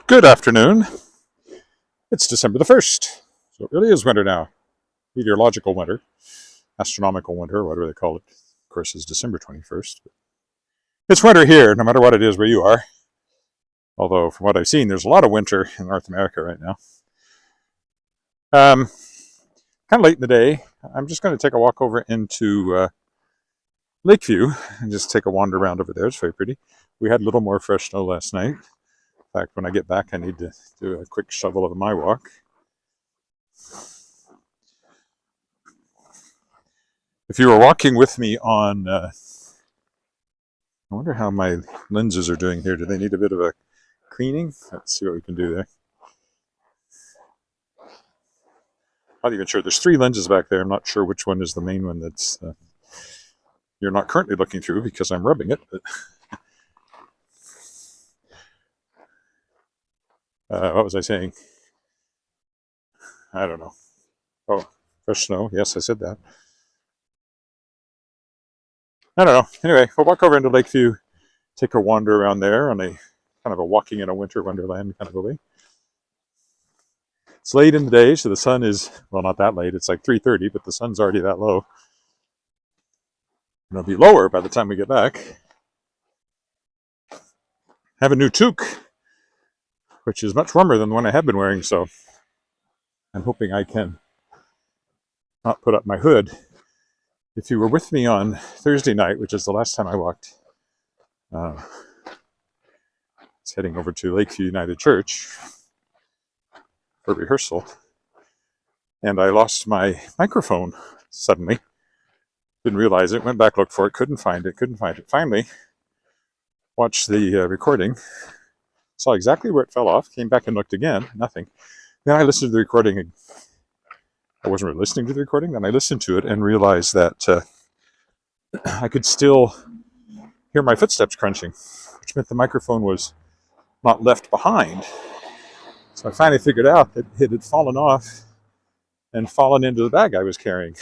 Good afternoon. It's December the 1st, so it really is winter now. Meteorological winter, astronomical winter, whatever they call it. Of course, it's December 21st. It's winter here, no matter what it is where you are. Although, from what I've seen, there's a lot of winter in North America right now. Kind of late in the day. I'm just going to take a walk over into Lakeview and just take a wander around over there. It's very pretty. We had a little more fresh snow last night. In fact, when I get back, I need to do a quick shovel of my walk. If you were walking with me on, I wonder how my lenses are doing here. Do they need a bit of a cleaning? Let's see what we can do there. Not even sure. There's 3 lenses back there. I'm not sure which one is the main one that's you're not currently looking through because I'm rubbing it. But what was I saying? I don't know. Oh, fresh snow. Yes, I said that. I don't know. Anyway, we'll walk over into Lakeview, take a wander around there on a kind of a walking in a winter wonderland kind of a way. It's late in the day, so the sun is, well, not that late. It's like 3:30, but the sun's already that low. And it'll be lower by the time we get back. I have a new toque, which is much warmer than the one I have been wearing, so I'm hoping I can not put up my hood. If you were with me on Thursday night, which is the last time I walked, I was heading over to Lakeview United Church for rehearsal, and I lost my microphone suddenly. Didn't realize it, went back, looked for it, couldn't find it. Finally, watched the recording, saw exactly where it fell off, came back and looked again, nothing. Then I listened to the recording. I wasn't really listening to the recording. Then I listened to it and realized that I could still hear my footsteps crunching, which meant the microphone was not left behind. So I finally figured out that it had fallen off and fallen into the bag I was carrying.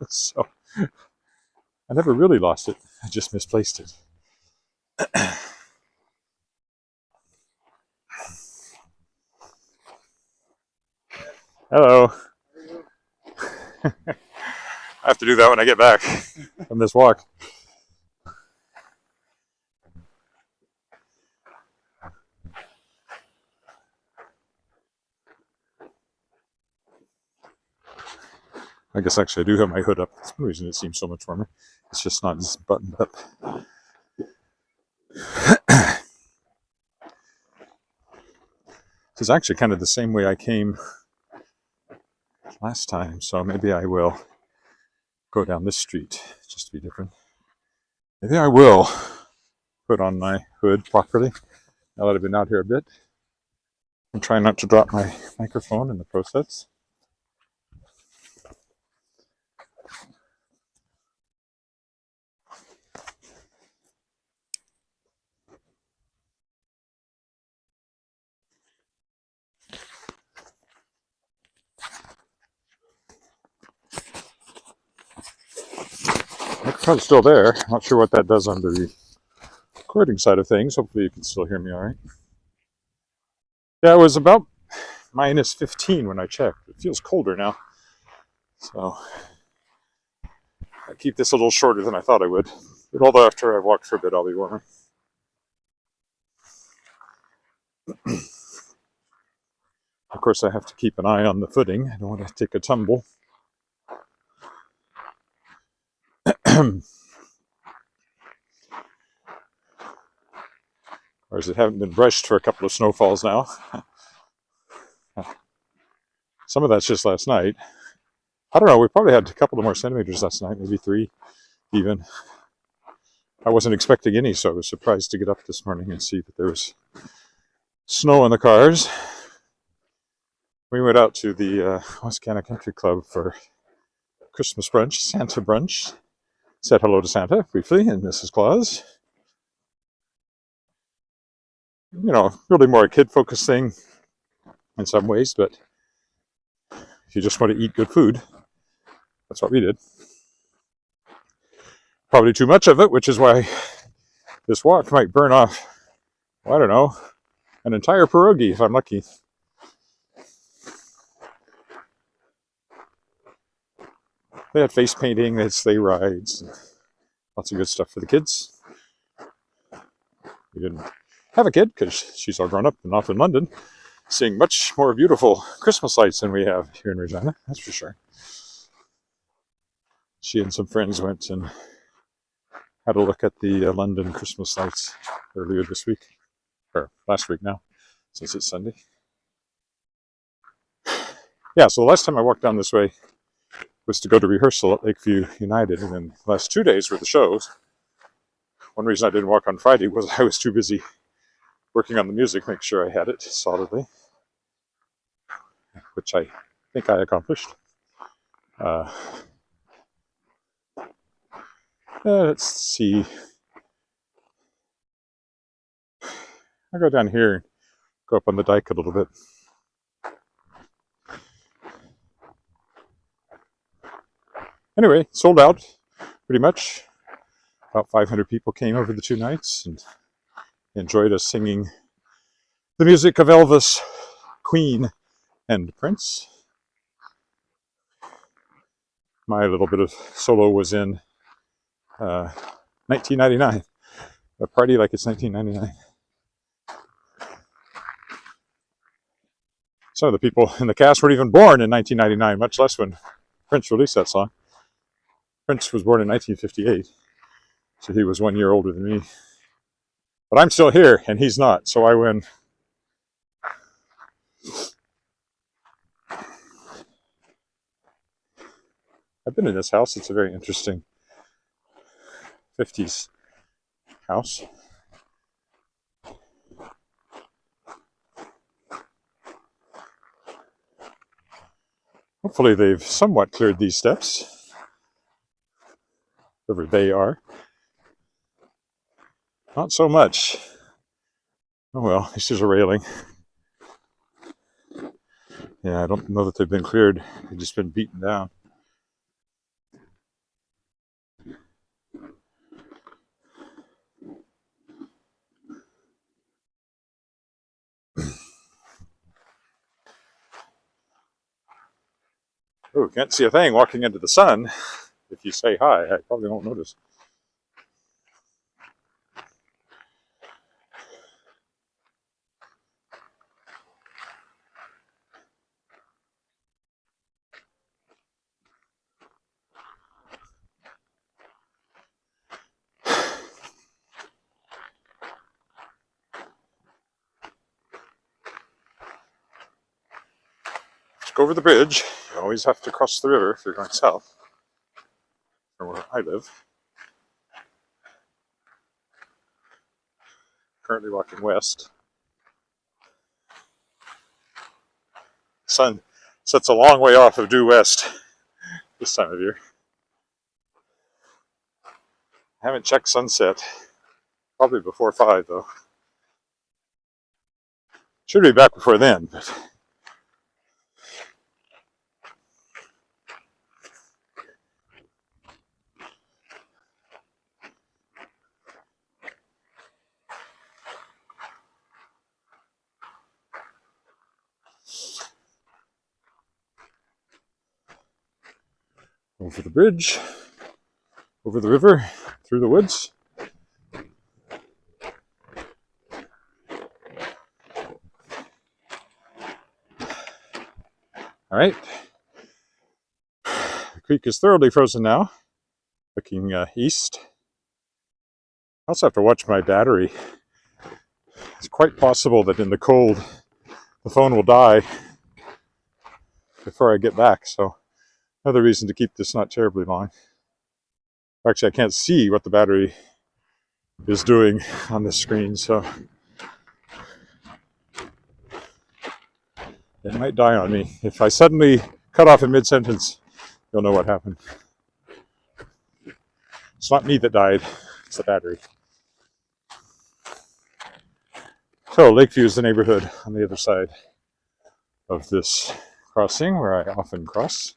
So I never really lost it. I just misplaced it. Hello. I have to do that when I get back from this walk. I guess actually I do have my hood up. That's one reason it seems so much warmer. It's just not buttoned up. This is actually kind of the same way I came last time, so maybe I will go down this street just to be different. Maybe I will put on my hood properly now that I've been out here a bit. I'm trying not to drop my microphone in the process. Microphone's still there. I'm not sure what that does on the recording side of things. Hopefully you can still hear me all right. Yeah, it was about minus 15 when I checked. It feels colder now. So I keep this a little shorter than I thought I would. But although after I've walked for a bit, I'll be warmer. Of course, I have to keep an eye on the footing. I don't want to take a tumble. Whereas it haven't been brushed for a couple of snowfalls now. Some of that's just last night. I don't know, we probably had a couple of more centimeters last night, maybe 3 even. I wasn't expecting any, so I was surprised to get up this morning and see that there was snow on the cars. We went out to the West Canada Country Club for Christmas brunch, Santa brunch. Said hello to Santa briefly and Mrs. Claus. You know, really more a kid-focused thing in some ways, but if you just want to eat good food, that's what we did. Probably too much of it, which is why this walk might burn off, well, I don't know, an entire pierogi if I'm lucky. They had face painting, they had sleigh rides, lots of good stuff for the kids. We didn't have a kid because she's all grown up and off in London, seeing much more beautiful Christmas lights than we have here in Regina, that's for sure. She and some friends went and had a look at the London Christmas lights earlier this week, or last week now, since it's Sunday. Yeah, so the last time I walked down this way was to go to rehearsal at Lakeview United, and then the last 2 days were the shows. One reason I didn't walk on Friday was I was too busy working on the music, make sure I had it solidly, which I think I accomplished. Let's see. I'll go down here and go up on the dike a little bit. Anyway, sold out pretty much. About 500 people came over the 2 nights and enjoyed us singing the music of Elvis, Queen, and Prince. My little bit of solo was in 1999. A party like it's 1999. Some of the people in the cast weren't even born in 1999, much less when Prince released that song. Prince was born in 1958, so he was 1 year older than me. But I'm still here, and he's not, so I win. I've been in this house. It's a very interesting 50s house. Hopefully they've somewhat cleared these steps, wherever they are. Not so much. Oh well, this is a railing. Yeah, I don't know that they've been cleared. They've just been beaten down. Oh, can't see a thing walking into the sun. If you say hi, I probably won't notice. Let's go over the bridge. You always have to cross the river if you're going south, from where I live. Currently walking west. Sun sets a long way off of due west this time of year. Haven't checked sunset. Probably before 5 though. Should be back before then, but over the bridge, over the river, through the woods. All right. The creek is thoroughly frozen now, looking east. I also have to watch my battery. It's quite possible that in the cold, the phone will die before I get back, so another reason to keep this not terribly long. Actually, I can't see what the battery is doing on the screen, so it might die on me. If I suddenly cut off in mid-sentence, you'll know what happened. It's not me that died, it's the battery. So Lakeview is the neighborhood on the other side of this crossing where I often cross.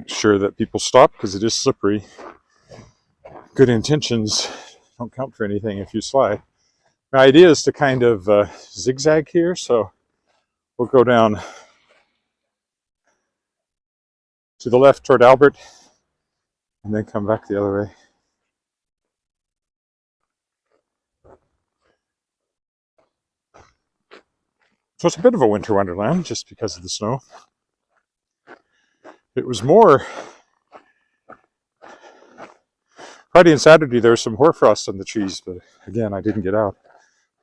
make sure that people stop because it is slippery. Good intentions don't count for anything if you slide. My idea is to kind of zigzag here, so we'll go down to the left toward Albert and then come back the other way. So it's a bit of a winter wonderland just because of the snow. It was more Friday and Saturday. There was some hoarfrost on the trees, but again, I didn't get out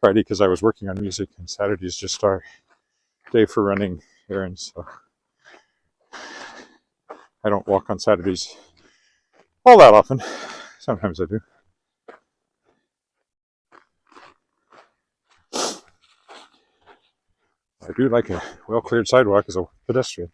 Friday because I was working on music, and Saturday is just our day for running errands. So I don't walk on Saturdays all that often. Sometimes I do. I do like a well-cleared sidewalk as a pedestrian.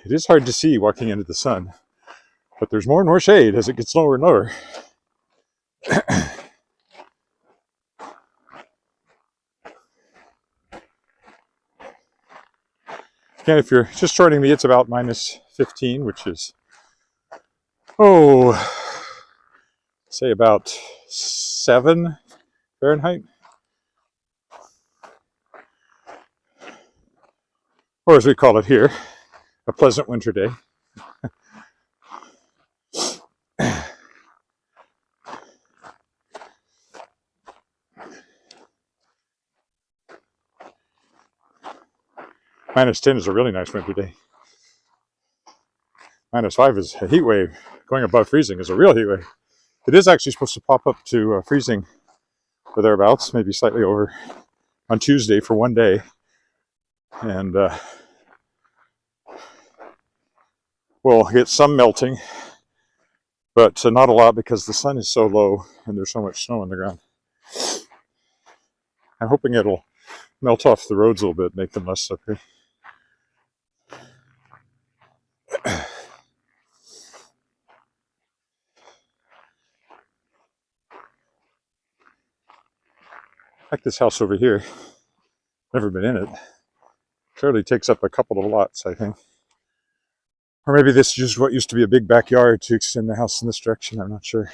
It is hard to see walking into the sun, but there's more and more shade as it gets lower and lower. Again, if you're just joining me, it's about minus 15, which is, say about 7 Fahrenheit. Or as we call it here, a pleasant winter day. Minus 10 is a really nice winter day. Minus 5 is a heat wave. Going above freezing is a real heat wave. It is actually supposed to pop up to freezing or thereabouts, maybe slightly over on Tuesday for one day. And we'll get some melting, but not a lot because the sun is so low and there's so much snow on the ground. I'm hoping it'll melt off the roads a little bit, make them less slippery. Like this house over here, never been in it. Clearly takes up a couple of lots, I think. Or maybe this is just what used to be a big backyard to extend the house in this direction, I'm not sure.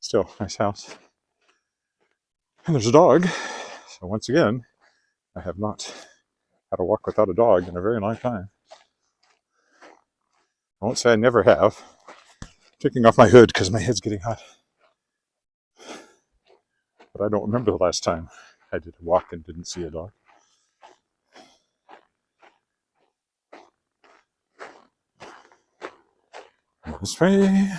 Still, nice house. And there's a dog. So once again, I have not had a walk without a dog in a very long time. I won't say I never have. I'm taking off my hood because my head's getting hot. But I don't remember the last time I did a walk and didn't see a dog. This way.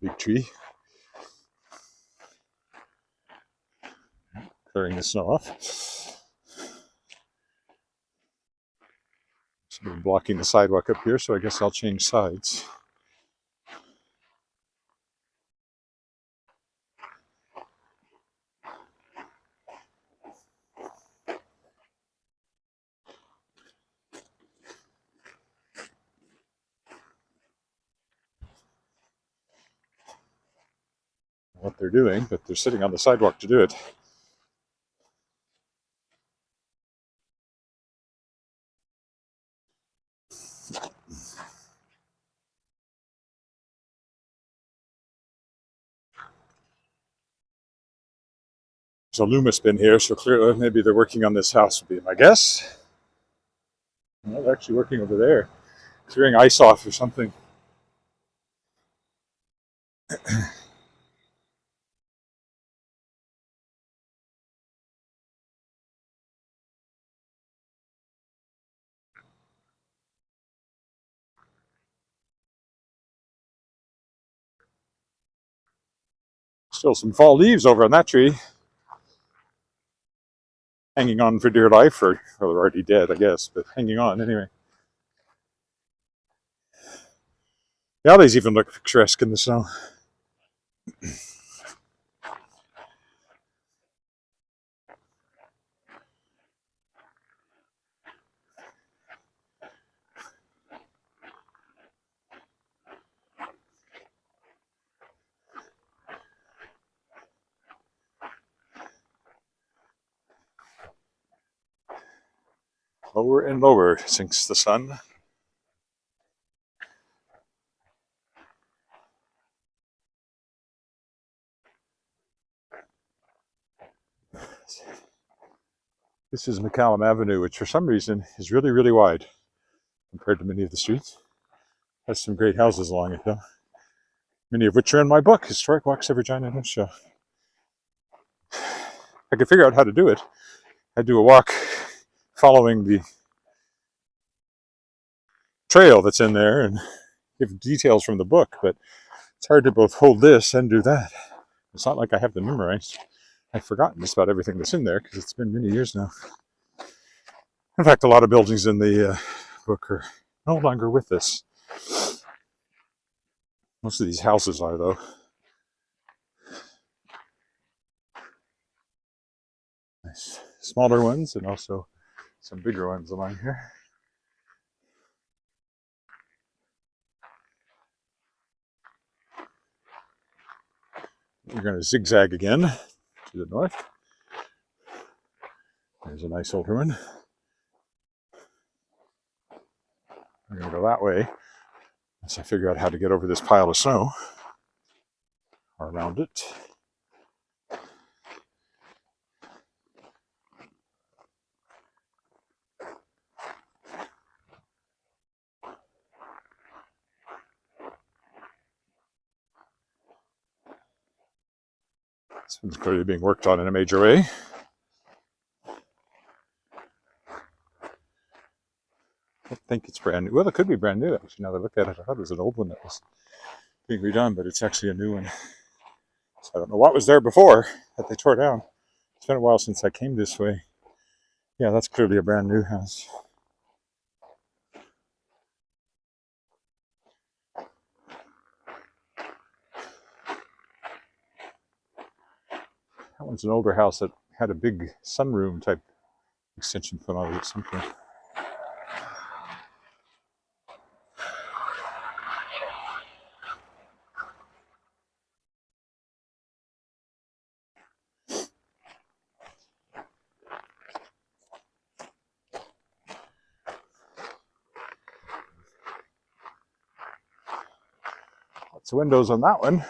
Big tree. Clearing the snow off. Somebody blocking the sidewalk up here, so I guess I'll change sides. What they're doing, but they're sitting on the sidewalk to do it. There's a Loomis bin here, so clearly maybe they're working on this house would be my guess. Well, they're actually working over there, clearing ice off or something. Still some fall leaves over on that tree. Hanging on for dear life, or well, they're already dead, I guess, but hanging on anyway. The alleys even look picturesque in the snow. Lower and lower sinks the sun. This is McCallum Avenue, which for some reason is really, really wide compared to many of the streets. Has some great houses along it, though. Many of which are in my book, Historic Walks of Regina No Show. I could figure out how to do it. I'd do a walk following the trail that's in there and give details from the book, but it's hard to both hold this and do that. It's not like I have them memorized. I've forgotten just about everything that's in there because it's been many years now. In fact, a lot of buildings in the book are no longer with us. Most of these houses are, though. Nice. Smaller ones and also some bigger ones along here. We're going to zigzag again to the north. There's a nice older one. We're going to go that way as I figure out how to get over this pile of snow or around it. This one's clearly being worked on in a major way. I think it's brand new. Well, it could be brand new, actually, now that I look at it. I thought it was an old one that was being redone, but it's actually a new one. So I don't know what was there before that they tore down. It's been a while since I came this way. Yeah, that's clearly a brand new house. That one's an older house that had a big sunroom type extension put on it at some point. Lots of windows on that one.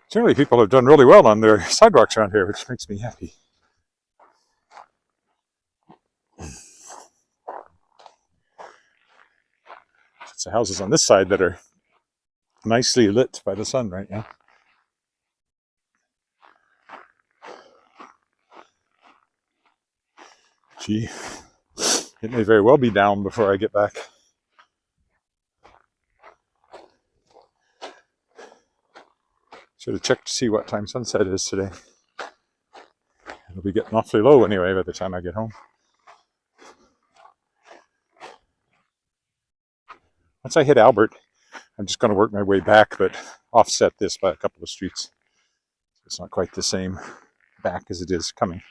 Generally, people have done really well on their sidewalks around here, which makes me happy. It's the houses on this side that are nicely lit by the sun right now. Gee, it may very well be down before I get back. Should have checked to see what time sunset is today. It'll be getting awfully low anyway by the time I get home. Once I hit Albert, I'm just going to work my way back, but offset this by a couple of streets. It's not quite the same back as it is coming.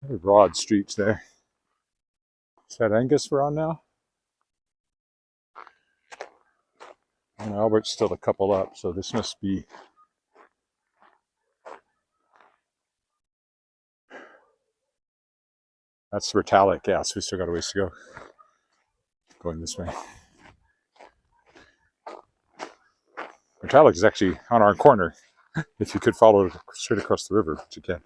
Very broad streets there. Is that Angus we're on now? And Albert's still a couple up, so this must be... That's Retallick, yeah, so we still got a ways to go. Going this way. Retallick is actually on our corner, if you could follow it straight across the river, which you can.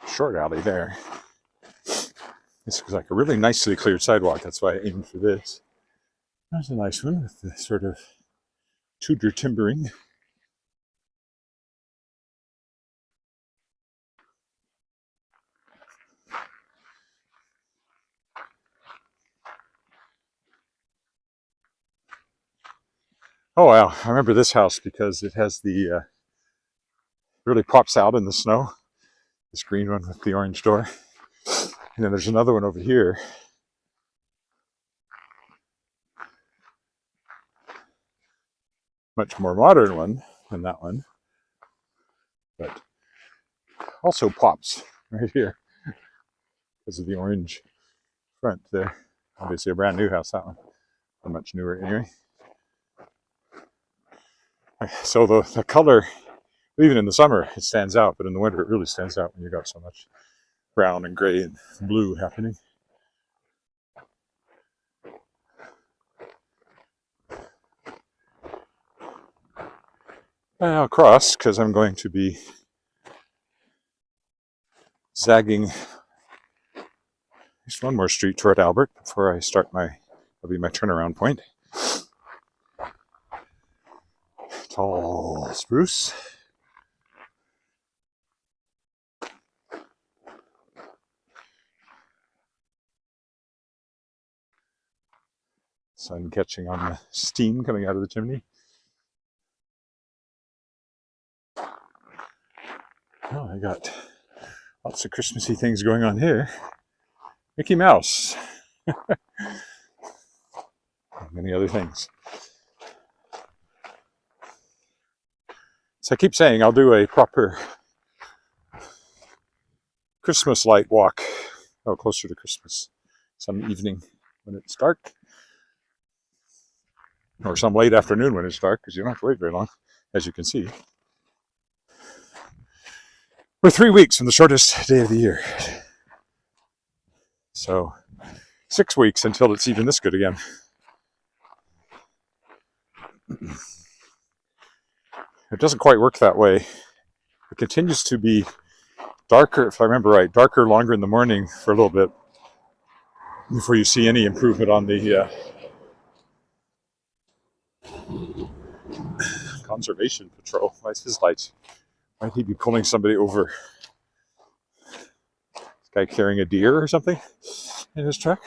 Short alley there. This looks like a really nicely cleared sidewalk. That's why I aimed for this. That's a nice one with the sort of Tudor timbering. Oh wow, I remember this house because it has the really pops out in the snow. This green one with the orange door. And then there's another one over here. Much more modern one than that one. But also pops right here because of the orange front there. Obviously a brand new house, that one. A much newer anyway. So the color, even in the summer, it stands out, but in the winter it really stands out when you got so much brown and gray and blue happening. I'll cross because I'm going to be zagging just one more street toward Albert before I start that'll be my turnaround point. Tall spruce. Sun catching on the steam coming out of the chimney. Oh, I got lots of Christmassy things going on here. Mickey Mouse. And many other things. So I keep saying I'll do a proper Christmas light walk. Oh, closer to Christmas. Some evening when it's dark. Or some late afternoon when it's dark, because you don't have to wait very long, as you can see. We're 3 weeks from the shortest day of the year. So 6 weeks until it's even this good again. It doesn't quite work that way. It continues to be darker, if I remember right, darker longer in the morning for a little bit before you see any improvement on the conservation patrol. Why is his lights? Might he be pulling somebody over? This guy carrying a deer or something in his truck?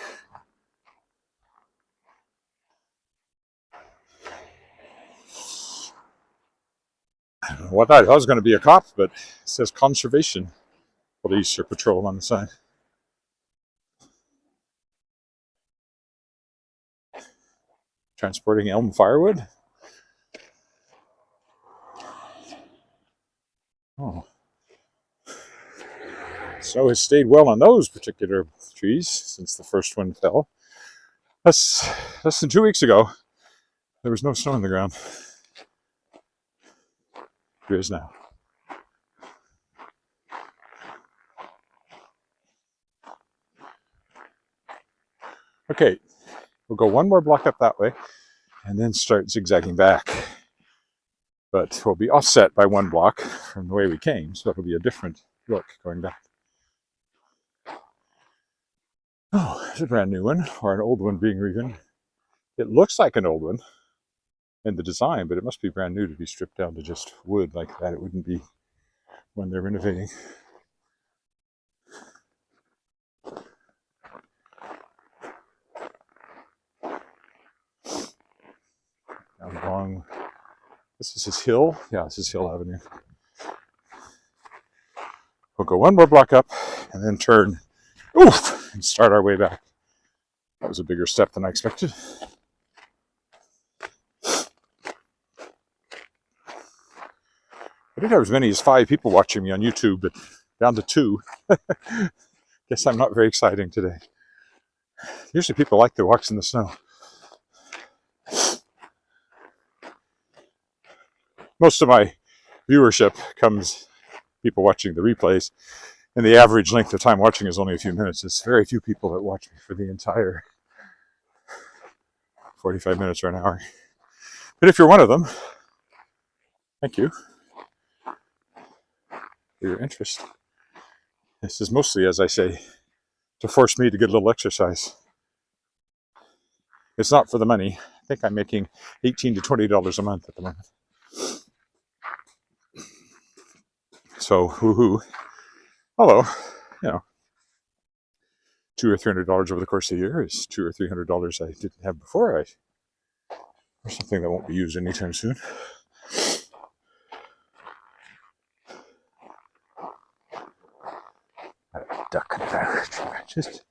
I don't know what that was going to be a cop, but it says conservation police or patrol on the side. Transporting elm firewood? Oh. Snow has stayed well on those particular trees since the first one fell. That's less than 2 weeks ago. There was no snow on the ground. There is now. Okay, we'll go one more block up that way and then start zigzagging back. But we'll be offset by 1 block from the way we came, so it'll be a different look going back. Oh, it's a brand new one, or an old one being redone. It looks like an old one in the design, but it must be brand new to be stripped down to just wood like that. It wouldn't be when they're renovating. Down along, this is his hill. Yeah, this is Hill Avenue. We'll go 1 more block up and then turn, oof, and start our way back. That was a bigger step than I expected. I did have as many as 5 people watching me on YouTube, but down to 2. Guess I'm not very exciting today. Usually people like the walks in the snow. Most of my viewership comes people watching the replays, and the average length of time watching is only a few minutes. It's very few people that watch me for the entire 45 minutes or an hour. But if you're one of them, thank you for your interest. This is mostly, as I say, to force me to get a little exercise. It's not for the money. I think I'm making $18 to $20 a month at the moment. So, woohoo. Although, you know, $200 or $300 over the course of the year is $200 or $300 I didn't have before I or something that won't be used anytime soon. Duck there. Just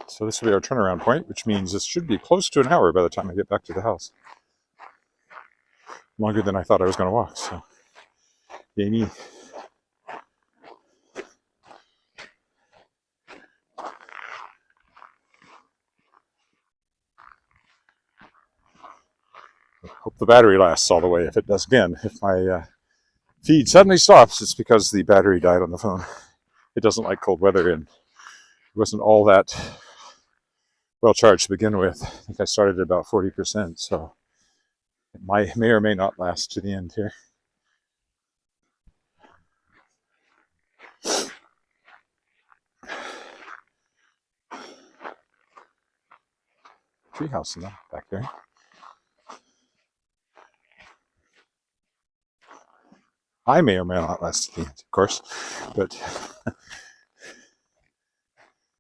so this will be our turnaround point, which means this should be close to an hour by the time I get back to the house. Longer than I thought I was going to walk, so yay me. Hope the battery lasts all the way. If it does again, if my feed suddenly stops, it's because the battery died on the phone. It doesn't like cold weather, and it wasn't all that well charged to begin with. I think I started at about 40%, so it may or may not last to the end here. Treehouse in the back there. I may or may not last to the end, of course, but